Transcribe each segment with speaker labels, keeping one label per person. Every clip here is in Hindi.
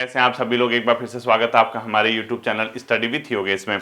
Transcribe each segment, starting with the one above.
Speaker 1: कैसे हैं आप सभी लोग। एक बार फिर से स्वागत है आपका हमारे YouTube channel study with Yogesh में।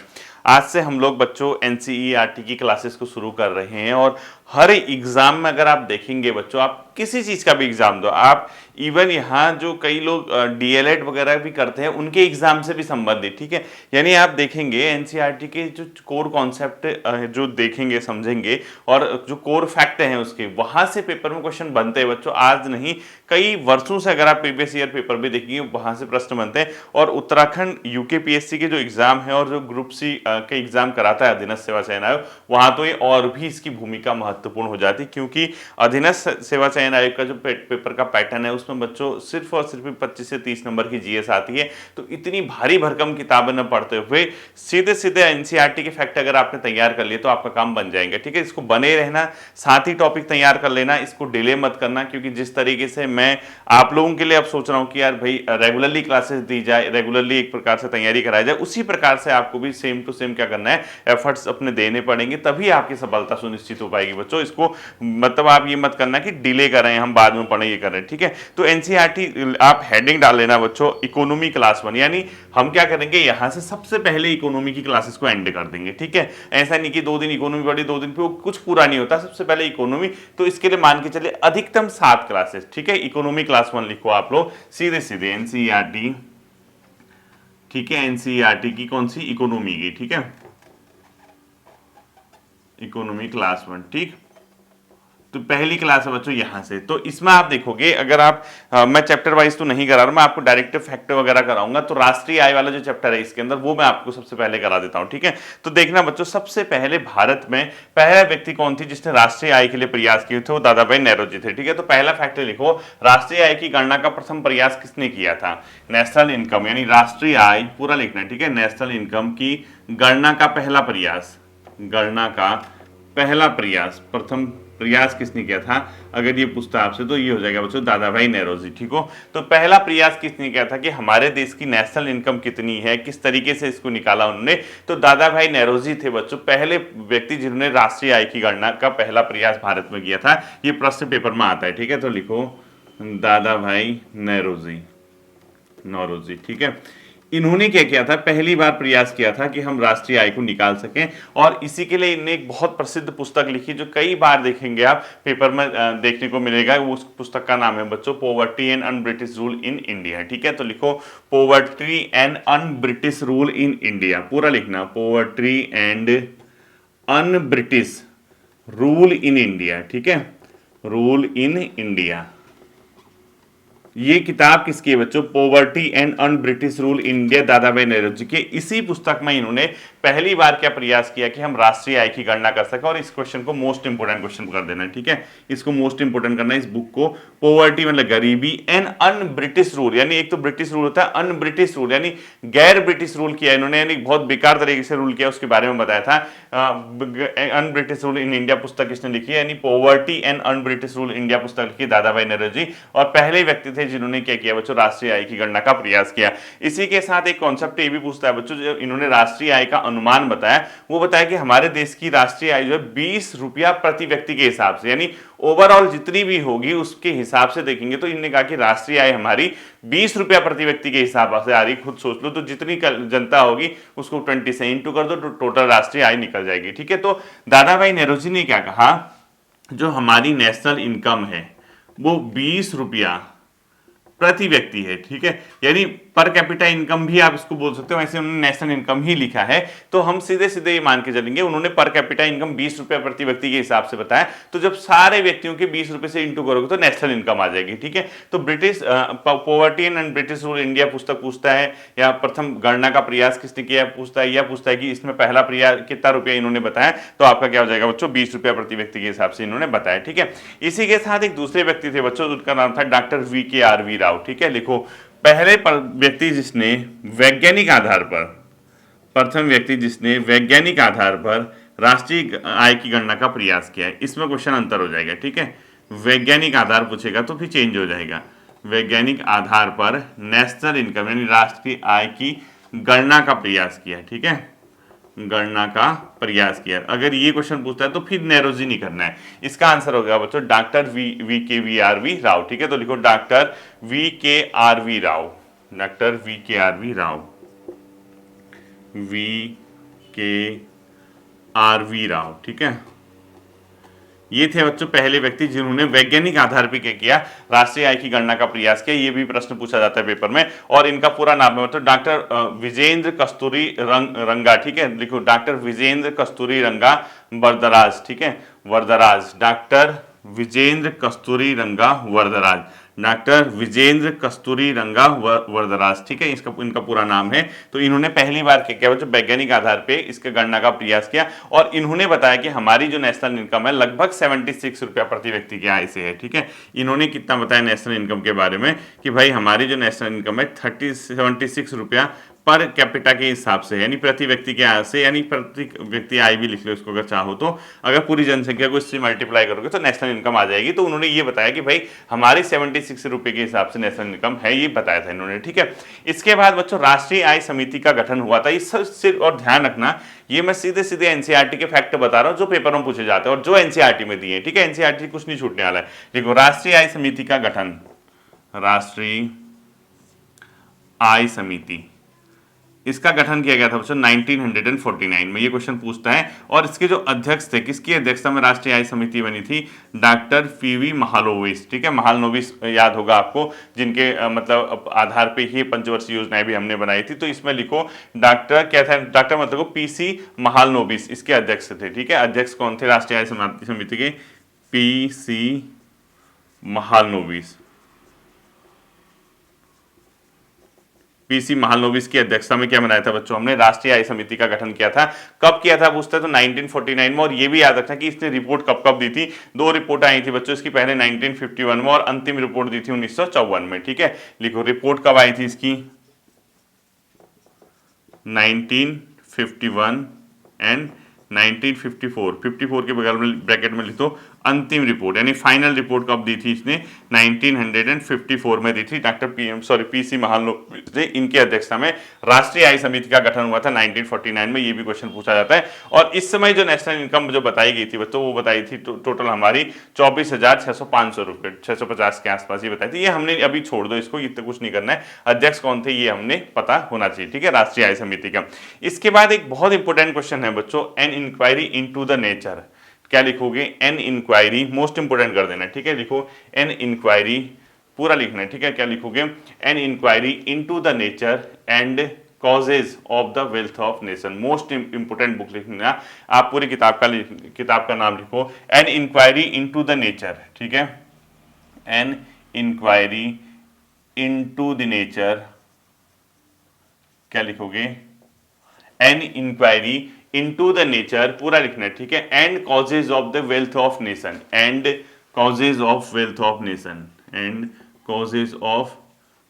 Speaker 1: आज से हम लोग बच्चों NCERT की क्लासेस को शुरू कर रहे हैं और हर एग्जाम में अगर आप देखेंगे बच्चों, आप किसी चीज का भी एग्जाम दो, आप इवन यहाँ जो कई लोग DLED वगैरह भी करते हैं उनके एग्जाम से भी संबंधित, ठीक है। यानी आप देखेंगे NCERT के जो कोर कॉन्सेप्ट जो देखेंगे समझेंगे और जो कोर फैक्ट हैं उसके, वहां से पेपर में क्वेश्चन बनते हैं बच्चों। आज नहीं, कई वर्षों से अगर आप प्रीवियस ईयर पेपर भी देखेंगे वहां से प्रश्न बनते हैं। और उत्तराखंड UKPSC के जो एग्जाम है और जो ग्रुप C के एग्जाम कराता है अधीनस्थ सेवा चयन आयोग, वहां तो ये और भी इसकी भूमिका महत्वपूर्ण हो जाती है, क्योंकि अधीनस्थ सेवा चयन आयोग का जो पेपर का पैटर्न है उसमें बच्चों सिर्फ और सिर्फ 25 से 30 नंबर की GS आती है। तो इतनी भारी भरकम किताबें न पढ़ते हुए सीधे सीधे NCERT के फैक्ट अगर आपने तैयार कर लिए तो आपका काम बन जाएगा, ठीक है। इसको बने रहना, साथ ही टॉपिक तैयार कर लेना, इसको डिले मत करना, क्योंकि जिस तरीके से मैं आप लोगों के लिए अब सोच रहा हूं कि यार भाई रेगुलरली क्लासेस दी जाए, रेगुलरली एक प्रकार से तैयारी कराई जाए, उसी प्रकार से आपको भी सेम टू सेम क्या करना है, एफर्ट्स अपने देने पड़ेंगे, तभी आपकी सफलता सुनिश्चित हो पाएगी बच्चों। इसको मतलब आप ये मत करना कि डिले कर रहे हैं, हम बाद में पढ़े, ये कर रहे हैं, ठीक है। तो NCERT आप हेडिंग डाल लेना बच्चों, इकोनॉमी क्लास 1, यानी हम क्या करेंगे, यहां से सबसे पहले इकोनॉमी की क्लासेस को एंड कर देंगे, ठीक है। ऐसा नहीं कि 2 दिन इकोनॉमी पढ़ी, 2 दिन पे वो कुछ पूरा नहीं होता, सबसे पहले इकोनॉमी। तो इसके लिए मान के चलिए अधिकतम 7 क्लासेस, ठीक है। इकोनॉमी क्लास 1 लिखो आप लोग सीधे सीधे NCERT, ठीक है। NCERT की कौन सी, इकोनॉमी की, ठीक है, इकोनॉमी क्लास 1, ठीक। तो पहली क्लास है बच्चों यहां से। तो इसमें आप देखोगे, अगर आप मैं चैप्टर वाइज तो नहीं करा रहा, मैं आपको डायरेक्ट फैक्ट वगैरह कराऊंगा। तो राष्ट्रीय आय वाला जो चैप्टर है इसके अंदर, वो मैं आपको सबसे पहले करा देता हूं, ठीक है। तो देखना बच्चों, सबसे पहले भारत में पहला व्यक्ति कौन थी जिसने राष्ट्रीय आय के लिए प्रयास किए थे, वो दादा भाई नेहरू थे, ठीक है। तो पहला फैक्ट लिखो, राष्ट्रीय आय की गणना का प्रथम प्रयास किसने किया था। नेशनल इनकम यानी राष्ट्रीय आय पूरा लिखना है, ठीक है। नेशनल इनकम की गणना का पहला प्रयास, गणना का पहला प्रयास, प्रथम प्रयास किसने किया था, अगर ये पूछता आपसे तो ये हो जाएगा बच्चों दादा भाई नेहरू जी, ठीक हो। तो पहला प्रयास किसने किया था कि हमारे देश की नेशनल इनकम कितनी है, किस तरीके से इसको निकाला उन्होंने, तो दादा भाई नेहरू जी थे बच्चों पहले व्यक्ति जिन्होंने राष्ट्रीय आय की गणना का पहला प्रयास भारत में किया था। ये प्रश्न पेपर में आता है, ठीक है। तो लिखो दादा भाई नेहरू जी, ठीक है। इन्होंने क्या किया था, पहली बार प्रयास किया था कि हम राष्ट्रीय आय को निकाल सकें, और इसी के लिए इन्होंने एक बहुत प्रसिद्ध पुस्तक लिखी जो कई बार देखेंगे आप पेपर में देखने को मिलेगा। उस पुस्तक का नाम है बच्चों poverty and un British rule in India, ठीक है। तो लिखो poverty and un British rule in India, पूरा लिखना, poverty and un British rule in India, ठीक है, रूल इन इंडिया। ये किताब किसकी है बच्चों, poverty and un British rule India, दादा भाई नेहरू जी के। इसी पुस्तक में इन्होंने पहली बार क्या प्रयास किया कि हम राष्ट्रीय आय की गणना कर सकें। और इस क्वेश्चन को मोस्ट इंपोर्टेंट क्वेश्चन कर देना है, ठीक है। इसको मोस्ट इंपोर्टेंट करना है इस बुक को। पॉवर्टी मतलब गरीबी, एंड अन ब्रिटिश रूल, यानी एक तो ब्रिटिश रूल होता है, अन ब्रिटिश रूल यानी गैर ब्रिटिश रूल किया इन्होंने, यानी बहुत बेकार तरीके से रूल किया, उसके बारे में बताया था। Un British rule in India पुस्तक किसने लिखी है, यानी poverty and un British rule India पुस्तक लिखी दादा भाई नेहरू जी। और पहले व्यक्ति थे जिन्होंने क्या किया बच्चों, राष्ट्रीय आय की गणना का प्रयास किया। इसी के साथ एक कॉन्सेप्ट ये भी पूछता है बच्चों, जो इन्होंने राष्ट्रीय आय का अनुमान बताया, वो बताया कि हमारे देश की राष्ट्रीय आय जो है 20 रुपया प्रति व्यक्ति के हिसाब से, यानी ओवरऑल जितनी भी होगी उसके हिसाब से देखेंगे। तो इन्होंने कहा कि राष्ट्रीय आय हमारी 20 रुपया प्रति व्यक्ति के हिसाब से आ रही, खुद सोच लो। तो जितनी जनता होगी उसको 20 से इंटू कर दो, तो टोटल राष्ट्रीय आय निकल जाएगी, ठीक है। तो दादा भाई नेहरू जी ने क्या कहा, जो हमारी नेशनल इनकम है वो 20 रुपया प्रति व्यक्ति है, ठीक है, यानी पर कैपिटा इनकम भी आप इसको बोल सकते हो, वैसे उन्होंने नेशनल इनकम ही लिखा है। तो हम सीधे सीधे ये मान के चलेंगे, उन्होंने पर कैपिटा इनकम 20 रुपया प्रति व्यक्ति के हिसाब से बताया। तो जब सारे व्यक्तियों के 20 रुपए से इंटू करोगे तो नेशनल इनकम आ जाएगी, ठीक है। तो British poverty and British rule India पुस्तक पूछता है, या प्रथम गणना का प्रयास किसने किया पूछता है, या पूछता है कि इसमें पहला प्रयास कितना रुपया इन्होंने बताया, तो आपका क्या हो जाएगा बच्चों, 20 रुपया प्रति व्यक्ति के हिसाब से इन्होंने बताया, ठीक है। इसी के साथ एक दूसरे व्यक्ति थे बच्चों, उनका नाम था डॉक्टर VKRV राव, ठीक है। लिखो पहले व्यक्ति जिसने वैज्ञानिक आधार पर, प्रथम व्यक्ति जिसने वैज्ञानिक आधार पर राष्ट्रीय आय की गणना का प्रयास किया है। इसमें क्वेश्चन अंतर हो जाएगा, ठीक है। वैज्ञानिक आधार पूछेगा तो फिर चेंज हो जाएगा, वैज्ञानिक आधार पर नेशनल इनकम यानी राष्ट्रीय आय की गणना का प्रयास किया, ठीक है, गणना का प्रयास किया। अगर ये क्वेश्चन पूछता है तो फिर नेहरू जी नहीं करना है। इसका आंसर हो गया बच्चों डॉक्टर VKRV राव, ठीक है। तो लिखो doctor VKRV Rao, doctor VKRV Rao, VKRV Rao, ठीक है। ये थे बच्चों पहले व्यक्ति जिन्होंने वैज्ञानिक आधार पर क्या किया, राष्ट्रीय आय की गणना का प्रयास किया। ये भी प्रश्न पूछा जाता है पेपर में। और इनका पूरा नाम है मतलब डॉक्टर विजेंद्र कस्तूरी रंगा, ठीक है। लिखो डॉक्टर विजेंद्र कस्तूरी रंगा वरदराज, ठीक है, वरदराज, डॉक्टर विजेंद्र कस्तूरी रंगा वरदराज, डॉक्टर विजेंद्र कस्तूरी रंगा वरदराज, ठीक है, इसका इनका पूरा नाम है। तो इन्होंने पहली बार क्या किया, वैज्ञानिक आधार पे इसके गणना का प्रयास किया और इन्होंने बताया कि हमारी जो नेशनल इनकम है लगभग 76 रुपया प्रति व्यक्ति की आय से है, ठीक है। इन्होंने कितना बताया नेशनल इनकम के बारे में कि भाई हमारी जो नेशनल इनकम है 76 रुपया पर कैपिटा के हिसाब से, यानी प्रति व्यक्ति के आय से, यानी प्रति व्यक्ति आय भी लिख लो इसको अगर चाहो तो, अगर पूरी जनसंख्या को इससे मल्टीप्लाई करोगे तो नेशनल इनकम आ जाएगी। तो उन्होंने ये बताया कि भाई हमारी 76 रुपए के हिसाब से नेशनल इनकम है, ये बताया था इन्होंने, ठीक है। इसके बाद बच्चों राष्ट्रीय आय समिति का गठन हुआ था। इस सिर्फ और ध्यान रखना, ये मैं सीधे सीधे एनसीईआरटी के फैक्ट बता रहा हूं जो पेपर में पूछे जाते हैं और जो एनसीईआरटी में दिए, ठीक है। एनसीईआरटी कुछ नहीं छूटने वाला है। देखो राष्ट्रीय आय समिति का गठन, राष्ट्रीय आय समिति, इसका गठन किया गया था बच्चों 1949 में। ये क्वेश्चन पूछता है। और इसके जो अध्यक्ष थे, किसकी अध्यक्षता में राष्ट्रीय आय समिति बनी थी, डॉक्टर पीवी महालनोबिस, ठीक है। महालनोबिस याद होगा आपको, जिनके मतलब आधार पे ही पंचवर्षीय योजनाएं भी हमने बनाई थी। तो इसमें लिखो डॉक्टर क्या था, डॉक्टर मतलब पीसी महालनोबिस इसके अध्यक्ष थे, ठीक है। अध्यक्ष कौन थे राष्ट्रीय आय समिति के, पीसी महालनोबिस, पीसी महालनोबिस की अध्यक्षता में क्या बनाया था बच्चों, हमने राष्ट्रीय आय समिति का गठन किया था। कब किया था पूछते तो 1949 में। और ये भी याद रखना कि इसने रिपोर्ट कब कब दी थी, दो रिपोर्ट आई थी बच्चों इसकी, पहले 1951 में और अंतिम रिपोर्ट दी थी 1954 में, ठीक है। लिखो रिपोर्ट कब आई थी इसकी, 1951 एंड 1954, 54 के बगल में ब्रैकेट में लिख दो अंतिम रिपोर्ट, यानी फाइनल रिपोर्ट कब दी थी इसने, 1954 में दी थी। डॉक्टर पीसी महालनोबिस ने इनकी अध्यक्षता में राष्ट्रीय आय समिति का गठन हुआ था 1949 में। ये भी क्वेश्चन पूछा जाता है। और इस समय जो नेशनल इनकम जो बताई गई थी बच्चों, वो बताई थी टोटल हमारी 24,650 रुपए, 650 के आसपास ये बताई थी। ये हमने अभी छोड़ दो इसको, इतना कुछ नहीं करना है। अध्यक्ष कौन थे ये हमने पता होना चाहिए, ठीक है, राष्ट्रीय आय समिति का। इसके बाद एक बहुत इंपॉर्टेंट क्वेश्चन है बच्चों, an inquiry into the nature. क्या लिखोगे, एन इंक्वायरी, मोस्ट इंपोर्टेंट कर देना, ठीक है। लिखो एन इंक्वायरी, पूरा लिखना है, ठीक है। क्या लिखोगे, an inquiry into the nature and causes of the wealth of nation. Most important book लिखना आप, पूरी किताब का नाम लिखो, an inquiry into the nature, ठीक है। An inquiry into the nature, क्या लिखोगे, an inquiry into the nature, पूरा लिखना है, ठीक है। And causes of the wealth of nation, and causes of wealth of nation, and causes of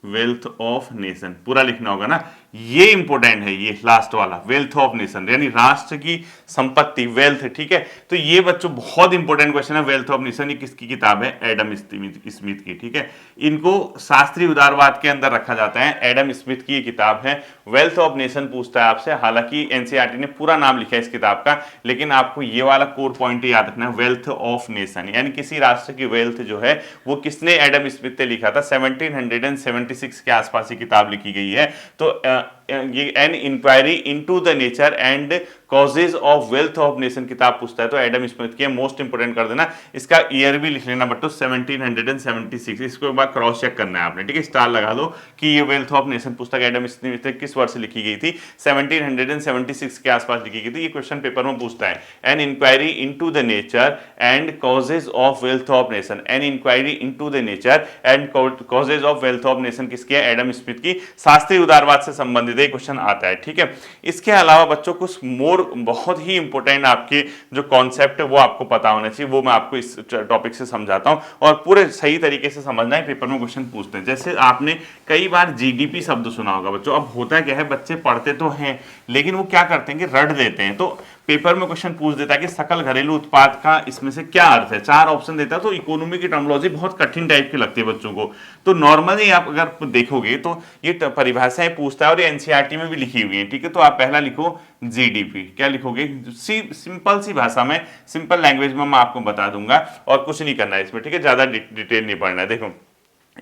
Speaker 1: wealth of nation, पूरा लिखना होगा ना। ये इंपॉर्टेंट है, ये लास्ट वाला, वेल्थ ऑफ नेशन यानी राष्ट्र की संपत्ति, वेल्थ, ठीक है। तो ये बच्चों बहुत इंपॉर्टेंट क्वेश्चन है। वेल्थ ऑफ नेशन ये किसकी किताब है, एडम स्मिथ की, ठीक है। इनको शास्त्रीय उदारवाद के अंदर रखा जाता है, एडम स्मिथ की ये किताब है। वेल्थ ऑफ नेशन पूछता है आपसे, हालांकि एनसीईआरटी ने पूरा नाम लिखा है इस किताब का, लेकिन आपको ये वाला कोर पॉइंट याद रखना है, वेल्थ ऑफ नेशन, यानी किसी राष्ट्र की वेल्थ जो है वो किसने, एडम स्मिथ ने लिखा था। 1776 के आसपास ये किताब लिखी गई है। तो ये an inquiry into the nature and causes of wealth of nation किताब पूछता है तो एडम स्मिथ की, मोस्ट इंपोर्टेंट कर देना। इसका ईयर भी लिख लेना बट्टो, 1776, इसको एक बार क्रॉस चेक करना है आपने, ठीक है। स्टार लगा दो कि ये वेल्थ ऑफ नेशन पुस्तक एडम स्मिथ ने किस वर्ष लिखी गई थी, 1776 के आसपास लिखी गई थी। ये क्वेश्चन पेपर में पूछता है, an inquiry into the nature and causes of wealth of nation, an inquiry into the nature and causes of wealth of nation किसकी है, एडम स्मिथ की। शास्त्रीय उदारवाद से संबंधित क्वेश्चन आता है, ठीक है। इसके अलावा बच्चों कुछ मोर बहुत ही इंपॉर्टेंट आपके जो कॉन्सेप्ट है वो आपको पता होना चाहिए, वो मैं आपको इस टॉपिक से समझाता हूं और पूरे सही तरीके से समझना है। पेपर में क्वेश्चन पूछते हैं, जैसे आपने कई बार जीडीपी शब्द सुना होगा बच्चों। अब होता क्या है, बच्चे पढ़ते तो हैं लेकिन वो क्या करते हैं कि रट देते हैं। तो पेपर में क्वेश्चन पूछ देता है कि सकल घरेलू उत्पाद का इसमें से क्या अर्थ है, 4 ऑप्शन देता है। तो इकोनॉमी की टर्मिनोलॉजी बहुत कठिन टाइप की लगती है बच्चों को। तो नॉर्मली आप अगर देखोगे तो ये परिभाषाएं पूछता है और ये एनसीईआरटी में भी लिखी हुई है, ठीक है। तो आप पहला लिखो जीडीपी, क्या लिखोगे, सिंपल सी भाषा में, सिंपल लैंग्वेज में मैं आपको बता दूंगा और कुछ नहीं करना है इसमें, ठीक है। ज्यादा डिटेल नहीं पढ़ना है। देखो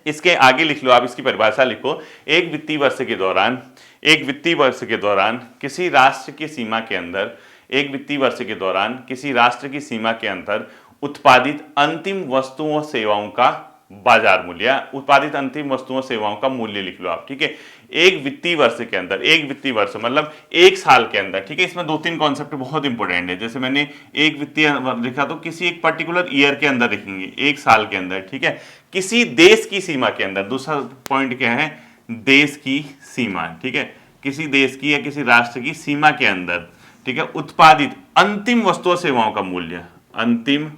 Speaker 1: इसके आगे लिख लो आप, इसकी परिभाषा लिखो, एक वित्तीय वर्ष के दौरान, एक वित्तीय वर्ष के दौरान किसी राष्ट्र की सीमा के अंदर, एक वित्तीय वर्ष के दौरान किसी राष्ट्र की सीमा के अंदर उत्पादित अंतिम वस्तुओं और सेवाओं का बाजार मूल्य, उत्पादित अंतिम वस्तुओं सेवाओं का मूल्य लिख लो आप, ठीक है। एक वित्तीय वर्ष के अंदर, एक वित्तीय वर्ष मतलब एक साल के अंदर, ठीक है। इसमें दो तीन कॉन्सेप्ट बहुत इंपॉर्टेंट है, जैसे मैंने एक वित्तीय लिखा तो किसी एक पर्टिकुलर ईयर के अंदर लिखेंगे, एक साल के अंदर, ठीक है। किसी देश की सीमा के अंदर, दूसरा पॉइंट क्या है, देश की सीमा, ठीक है, किसी देश की या किसी राष्ट्र की सीमा के अंदर, ठीक है, उत्पादित अंतिम वस्तु और सेवाओं का मूल्य, अंतिम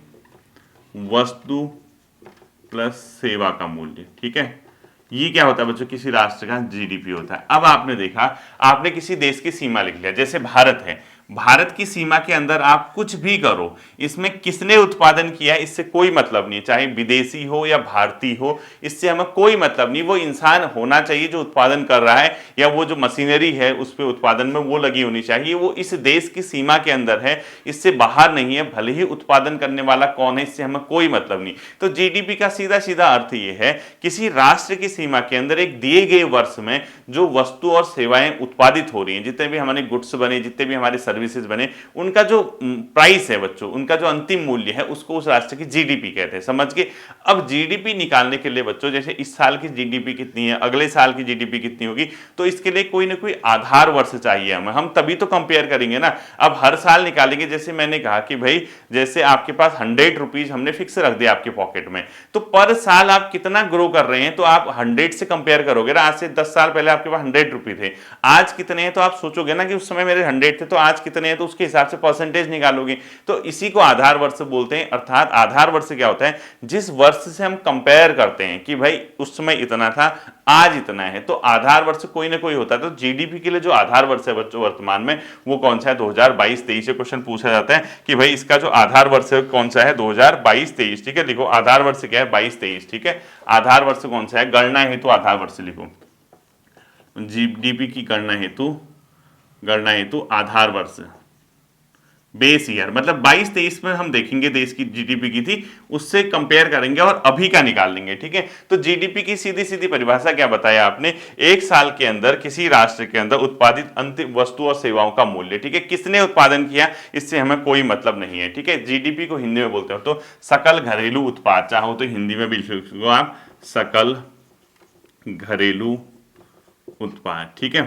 Speaker 1: वस्तु प्लस सेवा का मूल्य, ठीक है। ये क्या होता है बच्चों, किसी राष्ट्र का जीडीपी होता है। अब आपने देखा, आपने किसी देश की सीमा लिख लिया, जैसे भारत है, भारत की सीमा के अंदर आप कुछ भी करो, इसमें किसने उत्पादन किया है इससे कोई मतलब नहीं, चाहे विदेशी हो या भारतीय हो, इससे हमें कोई मतलब नहीं। वो इंसान होना चाहिए जो उत्पादन कर रहा है, या वो जो मशीनरी है उस पर उत्पादन में वो लगी होनी चाहिए, वो इस देश की सीमा के अंदर है, इससे बाहर नहीं है। भले ही उत्पादन करने वाला कौन है इससे हमें कोई मतलब नहीं। तो जीडीपी का सीधा सीधा अर्थ ये है, किसी राष्ट्र की सीमा के अंदर एक दिए गए वर्ष में जो वस्तु और सेवाएं उत्पादित हो रही हैं, जितने भी हमारे गुड्स बने, जितने भी हमारे सर्विसेज बने, उनका जो प्राइस है बच्चों, उनका जो अंतिम मूल्य है, उसको उस राष्ट्र की जीडीपी कहते हैं, समझ गए। अब जीडीपी निकालने के लिए बच्चों, जैसे इस साल की जीडीपी कितनी है, अगले साल की जीडीपी कितनी होगी, तो इसके लिए कोई ना कोई आधार वर्ष चाहिए हमें, हम तभी तो कंपेयर करेंगे ना। अब हर साल निकालेंगे, जैसे मैंने कहा कि भाई जैसे आपके पास 100 रुपीज हमने फिक्स रख दिया आपके पॉकेट में, तो पर साल आप कितना ग्रो कर रहे हैं, तो आप 100 से कंपेयर करोगे ना। आज से 10 साल पहले आपके पास 100 रुपए थे, आज कितने हैं, तो आप सोचोगे ना कि उस समय मेरे 100 थे तो आज कितने हैं, तो उसके हिसाब से परसेंटेज निकालोगे। तो इसी को आधार वर्ष बोलते हैं। अर्थात आधार वर्ष क्या होता है, जिस वर्ष से हम कंपेयर करते हैं कि भाई उस समय इतना था, आज इतना है, तो आधार वर्ष कोई ना कोई होता है। तो जीडीपी के लिए जो आधार वर्ष है बच्चों वर्तमान में, वो कौन सा है, 2022-23 से क्वेश्चन पूछा जाता है कि भाई इसका जो आधार वर्ष है कौन सा है, 2022-23, ठीक है। लिखो आधार वर्ष क्या है, 22-23, ठीक है। आधार वर्ष कौन सा है, गणना हेतु आधार वर्ष लिखो, जीडीपी की गणना हेतु आधार वर्ष, बेस ईयर, मतलब 22-23 में हम देखेंगे देश की जीडीपी की थी, उससे कंपेयर करेंगे और अभी का निकाल लेंगे, ठीक है। तो जीडीपी की सीधी सीधी परिभाषा क्या बताया आपने, एक साल के अंदर किसी राष्ट्र के अंदर उत्पादित अंतिम वस्तु और सेवाओं का मूल्य, ठीक है। किसने उत्पादन किया इससे हमें कोई मतलब नहीं है, ठीक है। जीडीपी को हिंदी में बोलते हो तो सकल घरेलू उत्पाद, चाहो तो हिंदी में भी लिख लो आप, सकल घरेलू उत्पाद, ठीक है।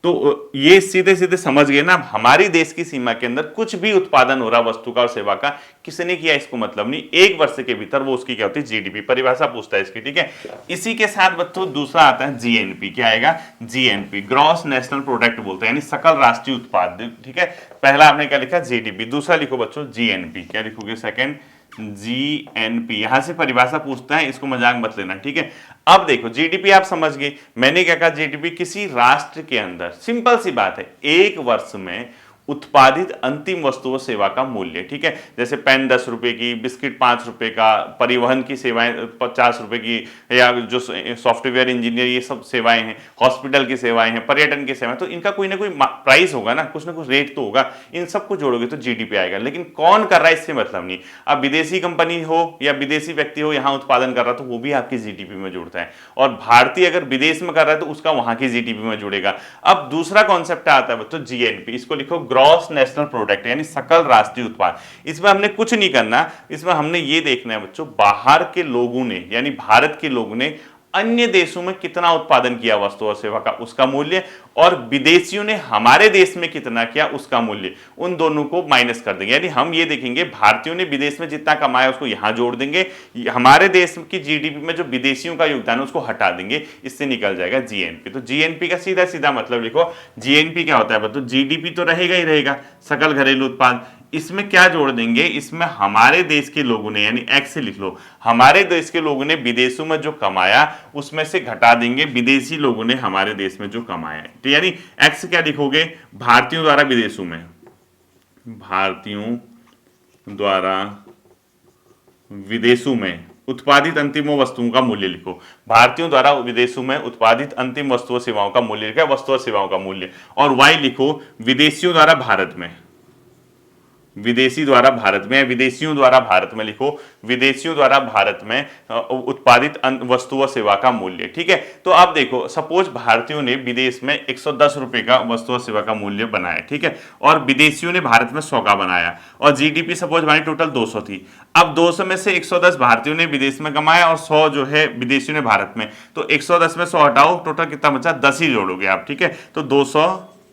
Speaker 1: तो ये सीधे सीधे समझ गए ना, हमारी देश की सीमा के अंदर कुछ भी उत्पादन हो रहा वस्तु का और सेवा का, किसने किया इसको मतलब नहीं, एक वर्ष के भीतर वो उसकी क्या होती है, जीडीपी, परिभाषा पूछता है इसकी, ठीक है। इसी के साथ बच्चों दूसरा आता है जीएनपी, क्या आएगा, जीएनपी, ग्रॉस नेशनल प्रोडक्ट बोलते हैं, यानी सकल राष्ट्रीय उत्पाद, ठीक है। पहला आपने क्या लिखा, जीडीपी, दूसरा लिखो बच्चों जीएनपी, क्या लिखोगे, सेकंड जीएनपी, यहां से परिभाषा पूछता है, इसको मजाक मत लेना, ठीक है। अब देखो जीडीपी आप समझ गए, मैंने क्या कहा, जीडीपी किसी राष्ट्र के अंदर, सिंपल सी बात है, एक वर्ष में उत्पादित अंतिम वस्तु व सेवा का मूल्य, ठीक है। जैसे पेन 10 रुपए की, बिस्किट 5 रुपए का, परिवहन की सेवाएं 50 रुपए की, या जो सॉफ्टवेयर इंजीनियर ये सब सेवाएं हैं, हॉस्पिटल की सेवाएं हैं, पर्यटन की सेवाएं, तो इनका कोई ना कोई प्राइस होगा ना कुछ रेट तो होगा, इन सबको जोड़ोगे तो जीडीपी आएगा। लेकिन कौन कर रहा है इससे मतलब नहीं, अब विदेशी कंपनी हो या विदेशी व्यक्ति हो यहाँ उत्पादन कर रहा तो वो भी आपकी जीडीपी में जुड़ता है, और भारतीय अगर विदेश में कर रहा है तो उसका वहां की जीडीपी में जुड़ेगा। अब दूसरा कॉन्सेप्ट आता है बच्चों जीएनपी, इसको लिखो ग्रॉस नेशनल प्रोडक्ट, यानी सकल राष्ट्रीय उत्पाद। इसमें हमने कुछ नहीं करना, इसमें हमने ये देखना है बच्चों, बाहर के लोगों ने यानी भारत के लोगों ने अन्य देशों में कितना उत्पादन किया वस्तु और सेवा का, उसका मूल्य, और विदेशियों ने हमारे देश में कितना किया उसका मूल्य, उन दोनों को माइनस कर देंगे। यानी हम ये देखेंगे भारतीयों ने विदेश में जितना कमाया उसको यहां जोड़ देंगे, हमारे देश की जीडीपी में जो विदेशियों का योगदान है उसको हटा देंगे, इससे निकल जाएगा जीएनपी। तो जीएनपी का सीधा सीधा मतलब लिखो, जीएनपी क्या होता है बताओ, जीडीपी तो रहेगा ही रहेगा, सकल घरेलू उत्पाद, इसमें क्या जोड़ देंगे, इसमें हमारे देश के लोगों ने, यानी एक्स से लिख लो, हमारे देश के लोगों ने विदेशों में जो कमाया उसमें से घटा देंगे विदेशी लोगों ने हमारे देश में जो कमाया, तो यानी एक्स क्या लिखोगे, भारतीयों द्वारा विदेशों में, भारतीयों द्वारा विदेशों में उत्पादित अंतिम वस्तुओं का मूल्य लिखो, भारतीयों द्वारा विदेशों में उत्पादित अंतिम वस्तुओं सेवाओं का मूल्य लिखा, वस्तु और सेवाओं का मूल्य, और वाई लिखो, विदेशियों द्वारा भारत में, विदेशी द्वारा भारत में, विदेशियों द्वारा भारत में लिखो, विदेशियों द्वारा भारत में उत्पादित वस्तु व सेवा का मूल्य। ठीक है, तो आप देखो सपोज भारतीयों ने विदेश में 110 रुपए का वस्तु व सेवा का मूल्य बनाया, ठीक है, और विदेशियों ने भारत में 100 का बनाया, और जीडीपी सपोज हमारी टोटल 200 थी। अब 200 में से 110 भारतीयों ने विदेश में कमाया और 100 जो है विदेशियों ने भारत में, तो 110 में 100 हटाओ, टोटल कितना बचा, 10 ही जोड़ोगे आप। ठीक है, तो 200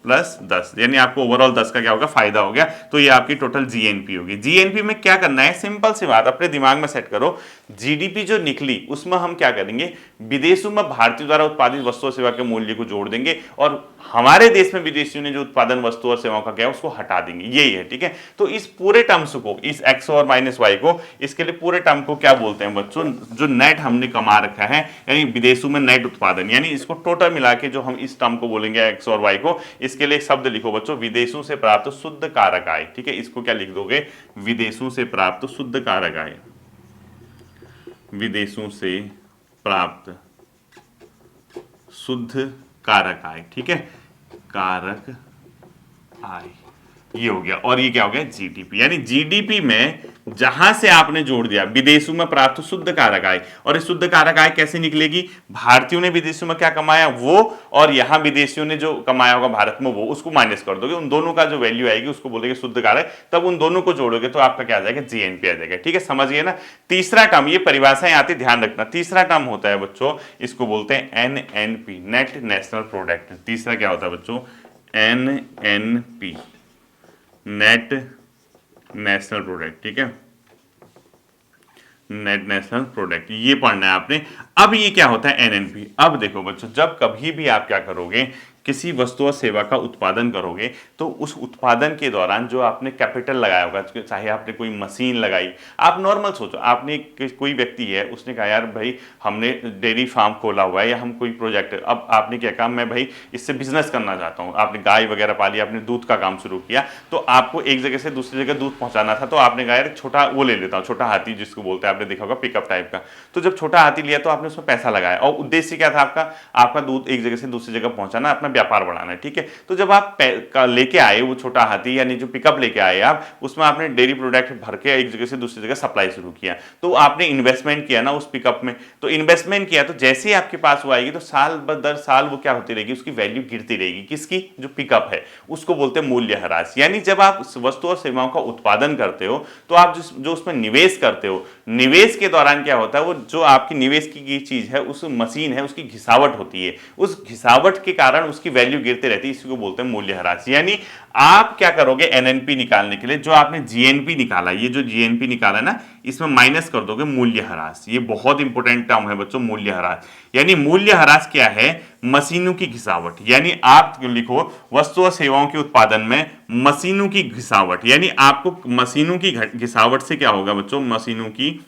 Speaker 1: प्लस 10 यानी आपको ओवरऑल 10 का क्या होगा, फायदा हो गया। तो ये आपकी टोटल जीएनपी होगी। जीएनपी में क्या करना है, सिंपल सी बात अपने दिमाग में सेट करो, जीडीपी जो निकली उसमें हम क्या करेंगे, विदेशों में भारतीयों द्वारा उत्पादित वस्तु और सेवा के मूल्य को जोड़ देंगे और हमारे देश में विदेशियों ने जो उत्पादन वस्तु और सेवाओं का क्या है उसको हटा देंगे, यही है। ठीक है, तो इस पूरे टर्म्स को, इस एक्स और माइनस वाई को, इसके लिए पूरे टर्म को क्या बोलते हैं बच्चों, जो नेट हमने कमा रखा है, यानी विदेशों में नेट उत्पादन, यानी इसको टोटल मिला के जो हम इस टर्म को बोलेंगे एक्स और वाई को, इसके लिए शब्द लिखो बच्चों, विदेशों से प्राप्त शुद्ध कारक आय। ठीक है, इसको क्या लिख दोगे, विदेशों से प्राप्त शुद्ध कारक आय, विदेशों से प्राप्त शुद्ध कारक आय। ठीक है, कारक आय ये हो गया, और ये क्या हो गया, जीडीपी। यानी जीडीपी में जहां से आपने जोड़ दिया विदेशों में प्राप्त शुद्ध कारक आय, और इस शुद्ध कारक आय कैसे निकलेगी, भारतीयों ने विदेशों में क्या कमाया वो, और यहां विदेशियों ने जो कमाया होगा भारत में वो, उसको माइनस कर दोगे, उन दोनों का जो वैल्यू आएगी उसको बोलेंगे शुद्ध कारक, तब उन दोनों को जोड़ोगे तो आपका क्या आ जाएगा, जीएनपी आ जाएगा। ठीक है, समझ गए ना। तीसरा टर्म, ये परिभाषाएं आती ध्यान रखना, तीसरा टर्म होता है बच्चों, इसको बोलते हैं एनएनपी, नेट नेशनल प्रोडक्ट। तीसरा क्या होता है बच्चों, एनएनपी, नेट नेशनल प्रोडक्ट। ठीक है, नेट नेशनल प्रोडक्ट, ये पढ़ना है आपने। अब ये क्या होता है एनएनपी, अब देखो बच्चों, जब कभी भी आप क्या करोगे, किसी वस्तु और सेवा का उत्पादन करोगे, तो उस उत्पादन के दौरान जो आपने कैपिटल लगाया होगा, चाहे आपने कोई मशीन लगाई, आप नॉर्मल सोचो, आपने कोई व्यक्ति है उसने कहा यार भाई हमने डेयरी फार्म खोला हुआ है या हम कोई प्रोजेक्ट, अब आपने क्या कहा, मैं भाई इससे बिजनेस करना चाहता हूँ, आपने गाय वगैरह पाली, आपने दूध का काम शुरू किया, तो आपको एक जगह से दूसरी जगह दूध पहुंचाना था, तो आपने कहा यार छोटा वो ले लेता हूँ, छोटा हाथी जिसको बोलते हैं, आपने देखा होगा पिकअप टाइप का। तो जब छोटा हाथी लिया तो आपने उसमें पैसा लगाया, और उद्देश्य क्या था आपका दूध एक जगह से दूसरी जगह पहुंचाना, अपना व्यापार बढ़ाना है। ठीक है, तो जब आप लेके आए वो छोटा हाथी, यानी जो पिकअप लेके आए आप, उसमें आपने डेयरी प्रोडक्ट भर के एक जगह से दूसरी जगह सप्लाई शुरू किया, तो आपने इन्वेस्टमेंट किया ना उस पिकअप में, तो इन्वेस्टमेंट किया, तो जैसे ही आपके पास वो आएगी तो साल दर साल वो क्या होती रहेगी, उसकी वैल्यू गिरती रहेगी, किसकी, जो पिकअप है, उसको बोलते हैं मूल्यह्रास। यानी जब आप वस्तु और सेवाओं का उत्पादन करते हो तो आप जो उसमें निवेश करते हो, निवेश के दौरान क्या होता है, वो जो आपकी निवेश की चीज है, उस मशीन है, उसकी घिसावट होती है, उस घिसावट के कारण उसकी वैल्यू गिरते रहती है, इसी को बोलते हैं मूल्यह्रास। यानी आप क्या करोगे, एनएनपी निकालने के लिए जो आपने जीएनपी निकाला, ये जो जीएनपी निकाला ना, इसमें माइनस कर दोगे मूल्यह्रास। ये बहुत इंपॉर्टेंट टर्म है बच्चों, मूल्यह्रास। यानी मूल्यह्रास क्या है, मशीनों की घिसावट, यानी आप लिखो वस्तु और सेवाओं के उत्पादन में मशीनों की घिसावट, यानी आपको मशीनों की घिसावट से क्या होगा बच्चों, मशीनों की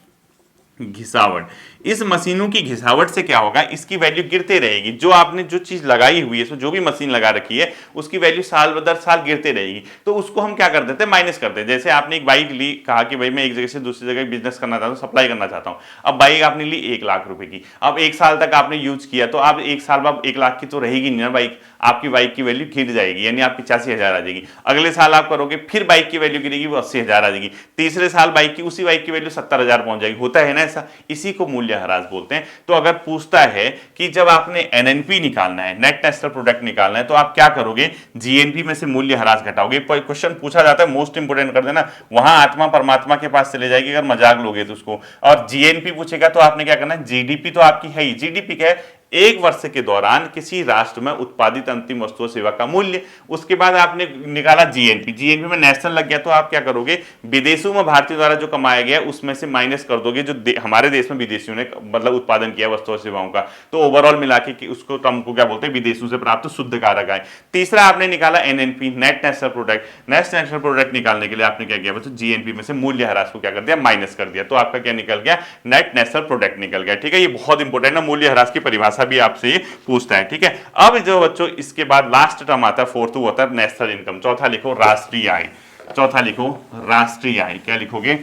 Speaker 1: घिसावट, इस मशीनों की घिसावट से क्या होगा, इसकी वैल्यू गिरते रहेगी, जो आपने जो चीज लगाई हुई है, जो भी मशीन लगा रखी है, उसकी वैल्यू साल दर साल गिरते रहेगी, तो उसको हम क्या कर देते हैं, माइनस करते हैं। जैसे आपने एक बाइक ली, कहा कि भाई मैं एक जगह से दूसरी जगह बिजनेस करना चाहता हूँ, सप्लाई करना चाहता हूँ, अब बाइक आपने ली 1 लाख रुपए की, अब 1 साल तक आपने यूज किया, तो अब 1 साल बाद 1 लाख की तो रहेगी नहीं ना बाइक, आपकी बाइक की वैल्यू गिर जाएगी, यानी आप 85,000 आ जाएगी। अगले साल आप करोगे, फिर बाइक की वैल्यू गिरेगी, वो 80,000 आ जाएगी। तीसरे साल उसी बाइक की वैल्यू 70,000 पहुंच जाएगी। होता है ना ऐसा, इसी को मूल्यह्रास बोलते हैं। तो अगर पूछता है कि जब आपने एनएनपी निकालना है, नेट नेशनल प्रोडक्ट निकालना है, तो आप क्या करोगे, जीएनपी में से मूल्यह्रास घटाओगे। क्वेश्चन पूछा जाता है, मोस्ट इंपोर्टेंट कर देना, वहां आत्मा परमात्मा के पास चले जाएगी अगर मजाक लोगे तो उसको। और जीएनपी पूछेगा तो आपने क्या करना है, जीडीपी तो आपकी है ही, जीडीपी क्या है, एक वर्ष के दौरान किसी राष्ट्र में उत्पादित अंतिम वस्तु और सेवा का मूल्य। उसके बाद आपने निकाला जीएनपी, जीएनपी में नेशनल लग गया, तो आप क्या करोगे, विदेशों में भारतीय द्वारा जो कमाया गया उसमें से माइनस कर दोगे जो हमारे देश में विदेशियों ने मतलब उत्पादन किया वस्तु और सेवाओं का, तो ओवरऑल मिला के उसको टर्म को क्या बोलते हैं, विदेशों से प्राप्त शुद्ध कारक आय। तीसरा आपने निकाला NNP, net national product. Net national product निकालने के लिए आपने क्या किया बच्चों, जीएनपी में से मूल्यह्रास को क्या कर दिया, माइनस कर दिया, तो आपका क्या निकल गया, नेट नेशनल प्रोडक्ट निकल गया। ठीक है, ये बहुत इंपॉर्टेंट है, मूल्यह्रास की परिभाषा भी आपसे पूछता है। ठीक है, अब जो बच्चों इसके बाद लास्ट टर्म आता है, फोर्थ होता है नेशनल इनकम। चौथा लिखो राष्ट्रीय आय, चौथा लिखो राष्ट्रीय आय, क्या लिखोगे,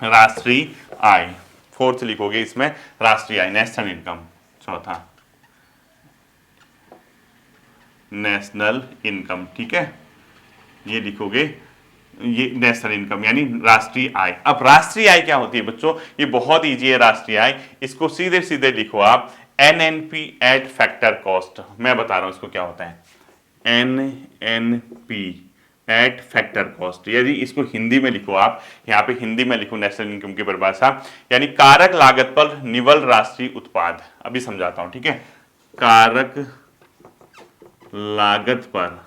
Speaker 1: राष्ट्रीय आय। फोर्थ लिखोगे इसमें राष्ट्रीय आय, नेशनल इनकम। चौथा नेशनल इनकम, ठीक है, ये लिखोगे ये नेशनल इनकम यानी राष्ट्रीय आय। अब राष्ट्रीय आय क्या होती है बच्चों, ये बहुत इजी है राष्ट्रीय आय, इसको सीधे सीधे लिखो आप एनएनपी एट फैक्टर कॉस्ट। मैं बता रहा हूं इसको क्या होता है, एनएनपी एट फैक्टर कॉस्ट, यदि इसको हिंदी में लिखो आप, यहाँ पे हिंदी में लिखो नेशनल इनकम की परिभाषा, यानी कारक लागत पर निवल राष्ट्रीय उत्पाद। अभी समझाता हूं, ठीक है, कारक लागत पर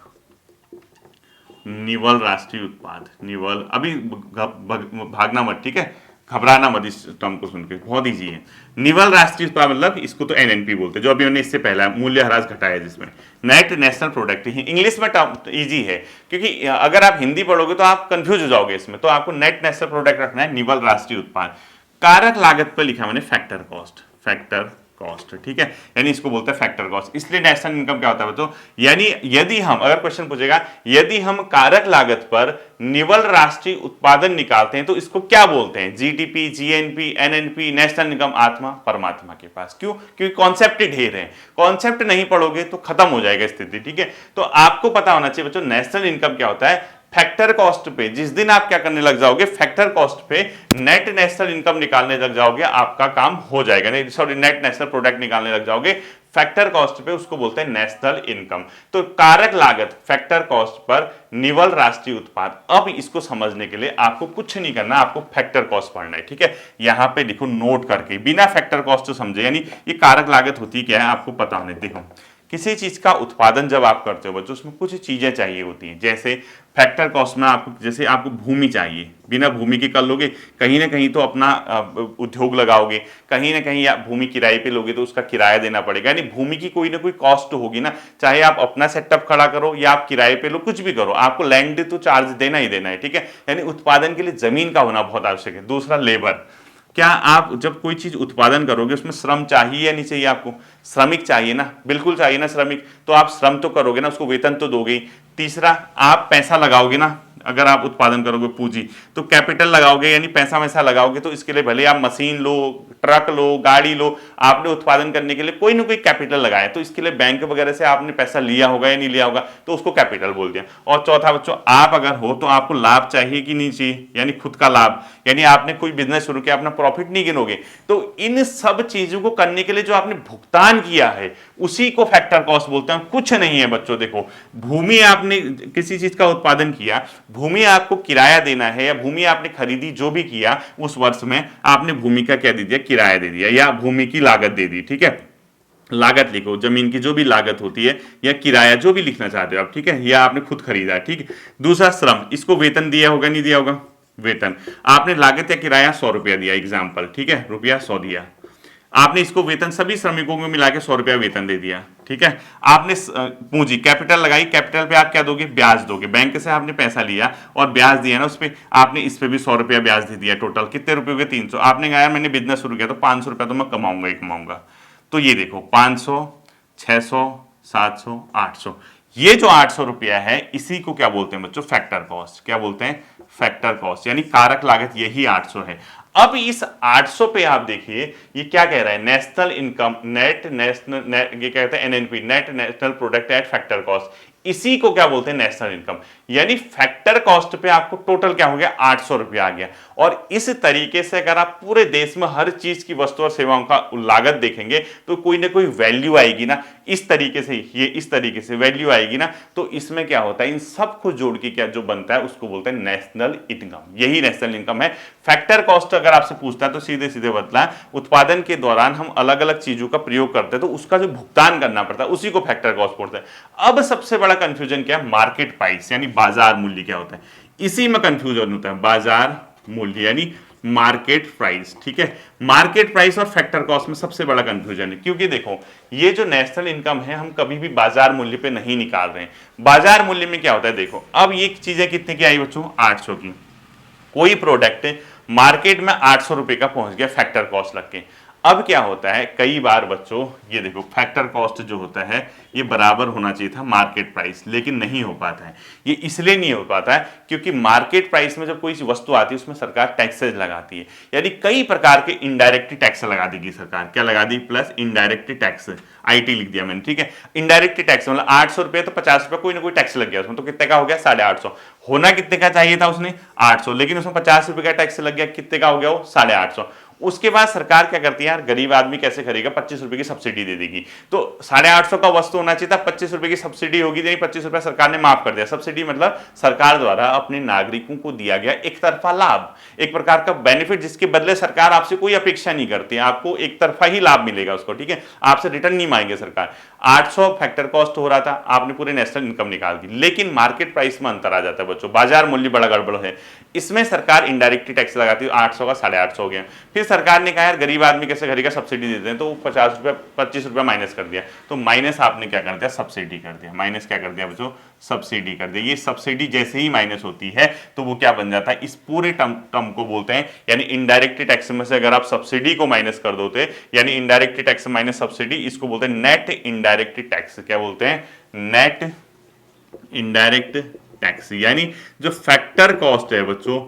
Speaker 1: निवल राष्ट्रीय उत्पाद, निवल, अभी भागना मत, ठीक है, घबराना मत इस टर्म को सुन के, बहुत इजी है। निवल राष्ट्रीय उत्पाद मतलब इसको तो एनएनपी बोलते हैं, जो अभी हमने इससे पहला मूल्य ह्रास घटाया जिसमें नेट नेशनल प्रोडक्ट ही इंग्लिश में टर्म इजी है, क्योंकि अगर आप हिंदी पढ़ोगे तो आप कंफ्यूज हो जाओगे इसमें, तो आपको नेट नेशनल प्रोडक्ट रखना है, निवल राष्ट्रीय उत्पाद। कारक लागत पर लिखा मैंने फैक्टर कॉस्ट, फैक्टर कॉस्ट, ठीक है, यानी इसको बोलते हैं फैक्टर कॉस्ट। इसलिए नेशनल इनकम क्या होता है बच्चों, यानी यदि हम, अगर क्वेश्चन पूछेगा यदि हम कारक लागत पर निवल राष्ट्रीय उत्पादन निकालते हैं तो इसको क्या बोलते हैं, GDP, GNP, NNP, national income, आत्मा परमात्मा के पास। क्यों, क्योंकि कॉन्सेप्ट ढेर है, कॉन्सेप्ट नहीं पढ़ोगे तो खत्म हो जाएगा स्थिति, ठीक है। तो आपको पता होना चाहिए बच्चों नेशनल इनकम क्या होता है। फैक्टर कॉस्ट पे जिस दिन आप क्या करने लग जाओगे, फैक्टर कॉस्ट पे नेट नेशनल इनकम निकालने लग जाओगे, आपका काम हो जाएगा, नहीं सॉरी नेट नेशनल प्रोडक्ट निकालने लग जाओगे फैक्टर कॉस्ट पे, उसको बोलते हैं नेशनल इनकम। तो कारक लागत फैक्टर कॉस्ट पर निवल राष्ट्रीय उत्पाद। अब इसको समझने के लिए आपको कुछ नहीं करना, आपको फैक्टर कॉस्ट पढ़ना है, ठीक है। यहां पे लिखो नोट करके, बिना फैक्टर कॉस्ट तो समझे, यानी ये कारक लागत होती क्या है आपको पता होने। देखो किसी चीज का उत्पादन जब आप करते हो बच्चों, उसमें कुछ चीजें चाहिए होती हैं, जैसे फैक्टर कॉस्ट में आपको, जैसे आपको भूमि चाहिए, बिना भूमि के कर लोगे, कहीं ना कहीं तो अपना उद्योग लगाओगे, कहीं ना कहीं आप भूमि किराए पे लोगे तो उसका किराया देना पड़ेगा, यानी भूमि की कोई ना कोई कॉस्ट होगी ना, चाहे आप अपना सेटअप खड़ा करो या आप किराए पे लो, कुछ भी करो, आपको लैंड तो चार्ज देना ही देना है, ठीक है। यानी उत्पादन के लिए जमीन का होना बहुत आवश्यक है। दूसरा लेबर, क्या आप जब कोई चीज उत्पादन करोगे उसमें श्रम चाहिए या नहीं चाहिए, आपको श्रमिक चाहिए ना, बिल्कुल चाहिए ना श्रमिक, तो आप श्रम तो करोगे ना, उसको वेतन तो दोगे। तीसरा आप पैसा लगाओगे ना, अगर आप उत्पादन करोगे पूंजी तो कैपिटल लगाओगे, यानी पैसा वैसा लगाओगे, तो इसके लिए भले आप मशीन लो, ट्रक लो, गाड़ी लो, आपने उत्पादन करने के लिए कोई ना कोई कैपिटल लगाया, तो इसके लिए बैंक वगैरह से आपने पैसा लिया होगा या नहीं लिया होगा, तो उसको कैपिटल बोल दिया। और चौथा बच्चों, आप अगर हो तो आपको लाभ चाहिए कि नहीं चाहिए, यानी खुद का लाभ, यानी आपने कोई बिजनेस शुरू किया, अपना प्रॉफिट नहीं गिनोगे, तो इन सब चीजों को करने के लिए जो आपने भुगतान किया है उसी को फैक्टर कॉस्ट बोलते हैं। कुछ नहीं है बच्चों, देखो भूमि, आपने किसी चीज का उत्पादन किया, भूमि आपको किराया देना है, या भूमि आपने खरीदी, जो भी किया उस वर्ष में आपने भूमि का क्या दे दिया, किराया दे दिया, या भूमि की लागत दे दी, ठीक है। लागत लिखो, जमीन की जो भी लागत होती है या किराया, जो भी लिखना चाहते हो आप, ठीक है, या आपने खुद खरीदा, ठीक है। दूसरा श्रम, इसको वेतन दिया होगा नहीं दिया होगा, वेतन आपने लागत या किराया 100 रुपया दिया एग्जाम्पल, ठीक है, रुपया 100 दिया, आपने इसको वेतन सभी श्रमिकों को मिला के 100 रुपया वेतन दे दिया, ठीक है। आपने पूंजी कैपिटल लगाई, कैपिटल पे आप क्या दोगे, ब्याज दोगे, बैंक से आपने पैसा लिया और ब्याज दिया ना उस पर, आपने इस पे भी 100 रुपया ब्याज दे दिया, टोटल कितने रुपए हो गए, 300। आपने कहा यार मैंने बिजनेस शुरू किया तो 500 रुपया तो मैं कमाऊंगा ही कमाऊंगा, तो ये देखो 500, 600, 700, 800, ये जो 800 रुपया है इसी को क्या बोलते हैं बच्चों, फैक्टर कॉस्ट। क्या बोलते हैं, फैक्टर कॉस्ट, यानी कारक लागत यही 800 है। अब इस 800 पे आप देखिए ये क्या कह रहा है, नेशनल इनकम, नेट नेशनल, ये कहते हैं NNP, net national product at factor cost, इसी को क्या बोलते हैं नेशनल इनकम। यानी फैक्टर कॉस्ट पे आपको टोटल क्या हो गया, 800 रुपया आ गया। और इस तरीके से अगर आप पूरे देश में हर चीज की वस्तु और सेवाओं का लागत देखेंगे तो कोई ना कोई वैल्यू आएगी ना, इस तरीके से, ये इस तरीके से वैल्यू आएगी ना, तो इसमें क्या होता है, इन सबको जोड़ के क्या जो बनता है उसको बोलते हैं नेशनल इनकम। यही नेशनल इनकम है। फैक्टर कॉस्ट अगर आपसे पूछता है तो सीधे सीधे बतला, उत्पादन के दौरान हम अलग अलग चीजों का प्रयोग करते हैं तो उसका जो भुगतान करना पड़ता है उसी को फैक्टर कॉस्ट बोलते हैं। अब सबसे बड़ा कंफ्यूजन क्या है, मार्केट प्राइस यानी बाजार मूल्य क्या होता है, इसी में कंफ्यूजन होता है। बाजार मूल्य यानी मार्केट प्राइस, ठीक है। मार्केट प्राइस और फैक्टर कॉस्ट में सबसे बड़ा कंफ्यूजन है, क्योंकि देखो ये जो नेशनल इनकम है हम कभी भी बाजार मूल्य पे नहीं निकाल रहे हैं। बाजार मूल्य में क्या होता है, देखो अब ये चीजें कितने की आई बच्चों, 800 की। कोई प्रोडक्ट मार्केट में 800 रुपए का पहुंच गया फैक्टर कॉस्ट लग के, अब क्या होता है, कई बार बच्चों ये देखो फैक्टर कॉस्ट जो होता है ये बराबर होना चाहिए था मार्केट प्राइस, लेकिन नहीं हो पाता है। ये इसलिए नहीं हो पाता है क्योंकि मार्केट प्राइस में जब कोई वस्तु आती है उसमें सरकार टैक्सेस लगाती है, यानी कई प्रकार के इनडायरेक्ट टैक्स लगा देगी सरकार। क्या लगा दी, प्लस इनडायरेक्ट टैक्स, आईटी लिख दिया मैंने, ठीक है। इनडायरेक्ट टैक्स मतलब 800 रुपए तो 50 रुपए कोई ना कोई टैक्स लग गया उसमें, तो कितने का हो गया 850। होना कितने का चाहिए था उसने 800, लेकिन उसमें 50 रुपए का टैक्स लग गया, कितने का हो गया वो 850। उसके बाद सरकार क्या करती है, यार गरीब आदमी कैसे खरीदेगा, 25 रुपए की सब्सिडी दे देगी। तो 850 का वस्तु होना चाहिए था, 25 रुपए की सब्सिडी होगी, नहीं 25 रुपए सरकार ने माफ कर दिया। सब्सिडी मतलब सरकार द्वारा अपने नागरिकों को दिया गया एक तरफा लाभ, एक प्रकार का बेनिफिट, जिसके बदले सरकार आपसे कोई अपेक्षा नहीं करती है, आपको एक तरफा ही लाभ मिलेगा उसको, ठीक है, आपसे रिटर्न नहीं मांगेगी सरकार। 800 फैक्टर कॉस्ट हो रहा था, आपने पूरे नेशनल इनकम निकाल दी, लेकिन मार्केट प्राइस में अंतर आ जाता है बच्चों, बाजार मूल्य बड़ा गड़बड़ है, इसमें सरकार इनडायरेक्ट टैक्स लगाती है, 800 का 850 हो गया। फिर सरकार ने कहा यार गरीब आदमी कैसे खरीदेगा, सब्सिडी देते हैं, तो 50 रुपया 25 रुपया माइनस कर दिया, तो माइनस आपने क्या कर दिया, सब्सिडी कर दिया, माइनस क्या कर दिया बच्चों, सब्सिडी कर दिया। ये सब्सिडी जैसे ही माइनस होती है तो वो क्या बन जाता है, इस पूरे टर्म को बोलते हैं, यानी इनडायरेक्ट टैक्स में से अगर आप सब्सिडी को माइनस कर दोते, यानी इनडायरेक्ट टैक्स माइनस सब्सिडी, इसको बोलते हैं नेट इनडायरेक्ट टैक्स। क्या बोलते हैं, नेट इनडायरेक्ट टैक्स। यानी जो फैक्टर कॉस्ट है बच्चों,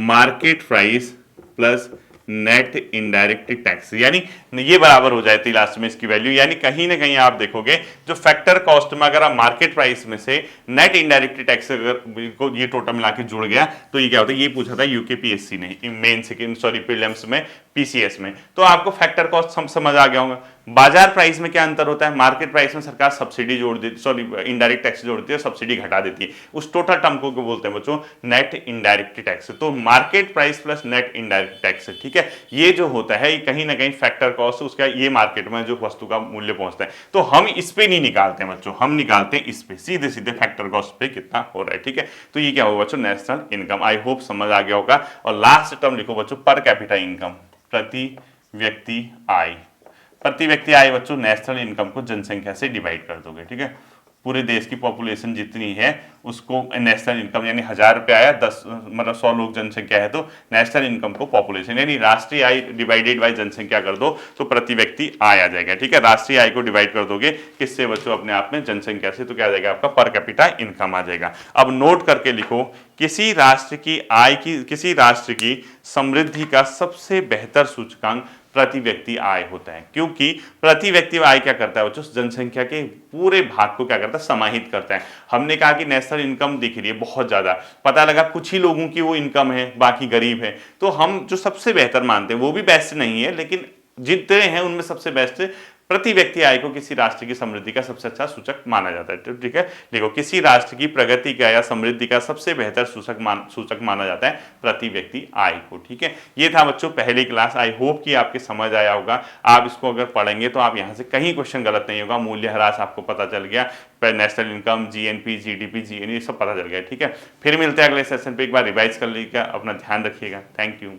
Speaker 1: market price plus net indirect tax, यानी ये बराबर हो जाती है लास्ट में इसकी वैल्यू। यानी कहीं ना कहीं आप देखोगे जो फैक्टर कॉस्ट में अगर आप मार्केट प्राइस में से नेट इनडायरेक्ट टैक्स अगर को ये टोटल मिला के जुड़ गया तो ये क्या होता है, ये पूछा था यूकेपीएससी ने मेन सेकंड सॉरी प्रीलिम्स में, पीसीएस में, तो आपको फैक्टर कॉस्ट समझ आ गया होगा। बाजार प्राइस में क्या अंतर होता है, मार्केट प्राइस में सरकार सब्सिडी जोड़ देती, सॉरी इनडायरेक्ट टैक्स जोड़ती है, सब्सिडी घटा देती है, उस टोटल टर्म को बोलते हैं बच्चों नेट इनडायरेक्ट टैक्स। तो market price plus net indirect tax, ठीक है, ये जो होता है ये कहीं ना कहीं फैक्टर कॉस्ट उसका ये मार्केट में जो वस्तु का मूल्य पहुंचता है, तो हम इस पे नहीं निकालते हैं बच्चों, हम निकालते हैं इस पे सीधे सीधे फैक्टर कॉस्ट पे कितना हो रहा है, ठीक है। तो ये क्या होगा बच्चों, नेशनल इनकम। आई होप समझ आ गया होगा। और लास्ट टर्म लिखो बच्चों, पर कैपिटा इनकम, प्रति व्यक्ति आय। प्रति व्यक्ति आय बच्चों नेशनल इनकम को जनसंख्या से डिवाइड कर दोगे, ठीक है, पूरे देश की पॉपुलेशन जितनी है उसको नेशनल इनकम, यानी 1000 रुपये आया, 10 मतलब 100 लोग जनसंख्या है तो नेशनल इनकम को पॉपुलेशन यानी राष्ट्रीय आय डिवाइडेड बाय जनसंख्या कर दो तो प्रति व्यक्ति आय आ जाएगा, ठीक है। राष्ट्रीय आय को डिवाइड कर दोगे किससे बच्चों, अपने आप में जनसंख्या से, तो क्या आ जाएगा आपका पर कैपिटा इनकम आ जाएगा। अब नोट करके लिखो, किसी राष्ट्र की आय की, किसी राष्ट्र की समृद्धि का सबसे बेहतर सूचकांक प्रति व्यक्ति आय होता है, क्योंकि प्रति व्यक्ति आय क्या करता है बच्चों, जनसंख्या के पूरे भाग को क्या करता है, समाहित करता है। हमने कहा कि नेशनल इनकम दिख रही है बहुत ज्यादा, पता लगा कुछ ही लोगों की वो इनकम है, बाकी गरीब है, तो हम जो सबसे बेहतर मानते हैं वो भी बेस्ट नहीं है, लेकिन जितने हैं उनमें सबसे बेस्ट प्रति व्यक्ति आय को किसी राष्ट्र की समृद्धि का सबसे अच्छा सूचक माना जाता है, तो ठीक है। देखो, किसी राष्ट्र की प्रगति का या समृद्धि का सबसे बेहतर सूचक माना जाता है प्रति व्यक्ति आय को, ठीक है। ये था बच्चों पहली क्लास। आई होप कि आपके समझ आया होगा। आप इसको अगर पढ़ेंगे तो आप यहाँ से कहीं क्वेश्चन गलत नहीं होगा। मूल्य ह्रास आपको पता चल गया, national income, GNP, GDP, GNE सब पता चल गया, ठीक है। फिर मिलते हैं अगले सेशन पे, एक बार रिवाइज कर लीजिएगा, अपना ध्यान रखिएगा। Thank you.